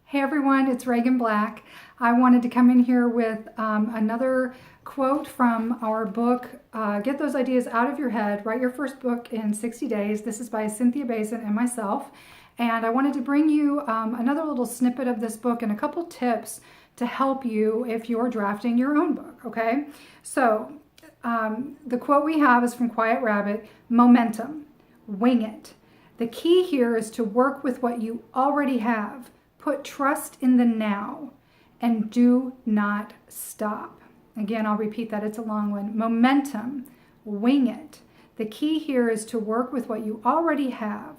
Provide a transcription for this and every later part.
Hey everyone, it's Reagan Black. I wanted to come in here with another quote from our book, Get Those Ideas Out of Your Head, Write Your First Book in 60 Days. This is by Cynthia Bazin and myself. And I wanted to bring you another little snippet of this book and a couple tips to help you if you're drafting your own book, okay? So the quote we have is from Quiet Rabbit: momentum, wing it. The key here is to work with what you already have. Put trust in the now and do not stop. Again, I'll repeat that. It's a long one. Momentum, wing it. The key here is to work with what you already have.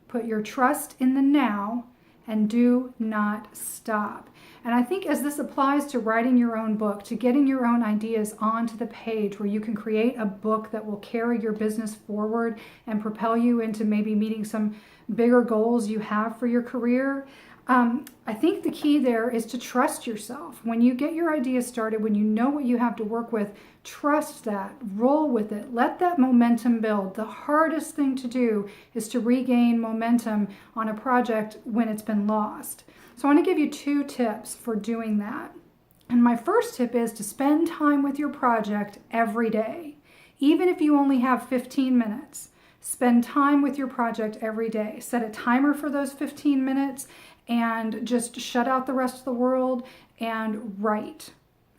Put your trust in the now and do not stop. And I think as this applies to writing your own book, to getting your own ideas onto the page where you can create a book that will carry your business forward and propel you into maybe meeting some bigger goals you have for your career, I think the key there is to trust yourself. When you get your ideas started, when you know what you have to work with, trust that, roll with it, let that momentum build. The hardest thing to do is to regain momentum on a project when it's been lost. So I want to give you 2 tips for doing that. And my first tip is to spend time with your project every day. Even if you only have 15 minutes, spend time with your project every day. Set a timer for those 15 minutes and just shut out the rest of the world and write.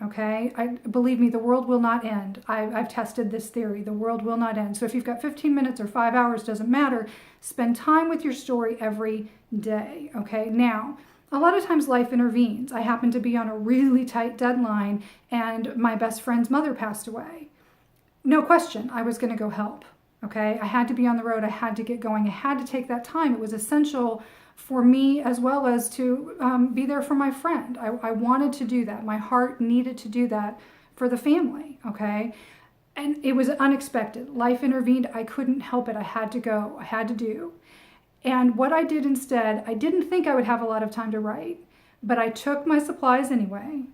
Okay? Believe me, the world will not end. I've tested this theory. The world will not end. So if you've got 15 minutes or 5 hours, doesn't matter. Spend time with your story every day. Okay? Now, a lot of times life intervenes. I happen to be on a really tight deadline and my best friend's mother passed away. No question, I was going to go help. Okay? I had to be on the road. I had to get going. I had to take that time. It was essential for me as well as to be there for my friend. I wanted to do that. My heart needed to do that for the family, okay? And it was unexpected. Life intervened. I couldn't help it. I had to go. I had to do. And what I did instead, I didn't think I would have a lot of time to write, but I took my supplies anyway.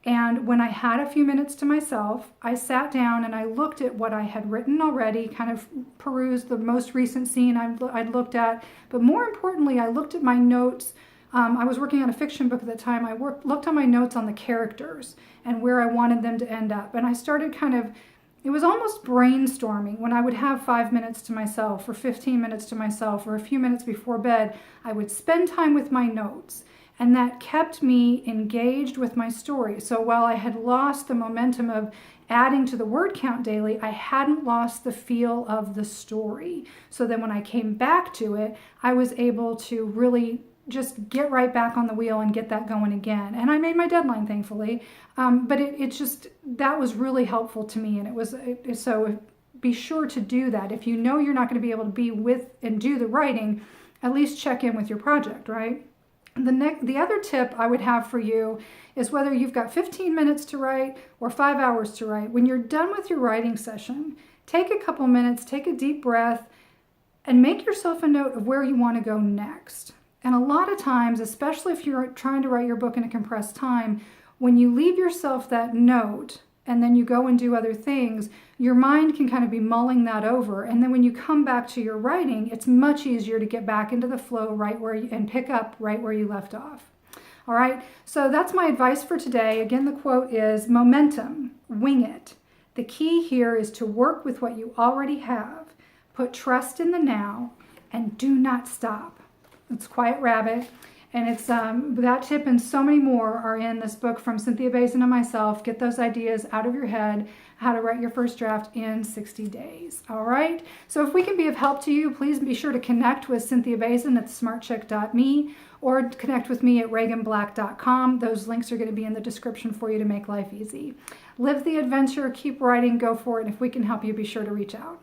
And when I had a few minutes to myself, I sat down and I looked at what I had written already, kind of perused the most recent scene I'd looked at. But more importantly, I looked at my notes. I was working on a fiction book at the time. I looked on my notes on the characters and where I wanted them to end up. And I started it was almost brainstorming. When I would have 5 minutes to myself or 15 minutes to myself or a few minutes before bed, I would spend time with my notes. And that kept me engaged with my story. So while I had lost the momentum of adding to the word count daily, I hadn't lost the feel of the story. So then when I came back to it, I was able to really just get right back on the wheel and get that going again. And I made my deadline, thankfully. But that was really helpful to me. And so be sure to do that. If you know you're not going to be able to be with and do the writing, at least check in with your project, right? The other tip I would have for you is whether you've got 15 minutes to write or 5 hours to write. When you're done with your writing session, take a couple minutes, take a deep breath, and make yourself a note of where you want to go next. And a lot of times, especially if you're trying to write your book in a compressed time, when you leave yourself that note and then you go and do other things, your mind can kind of be mulling that over. And then when you come back to your writing, it's much easier to get back into the flow and pick up right where you left off. All right, so that's my advice for today. Again, the quote is momentum, wing it. The key here is to work with what you already have. Put trust in the now and do not stop. It's Quiet Rabbit. And it's that tip and so many more are in this book from Cynthia Bazin and myself. Get those ideas out of your head, how to write your first draft in 60 days. All right? So if we can be of help to you, please be sure to connect with Cynthia Bazin at smartchick.me or connect with me at reaganblack.com. Those links are going to be in the description for you to make life easy. Live the adventure, keep writing, go for it. And if we can help you, be sure to reach out.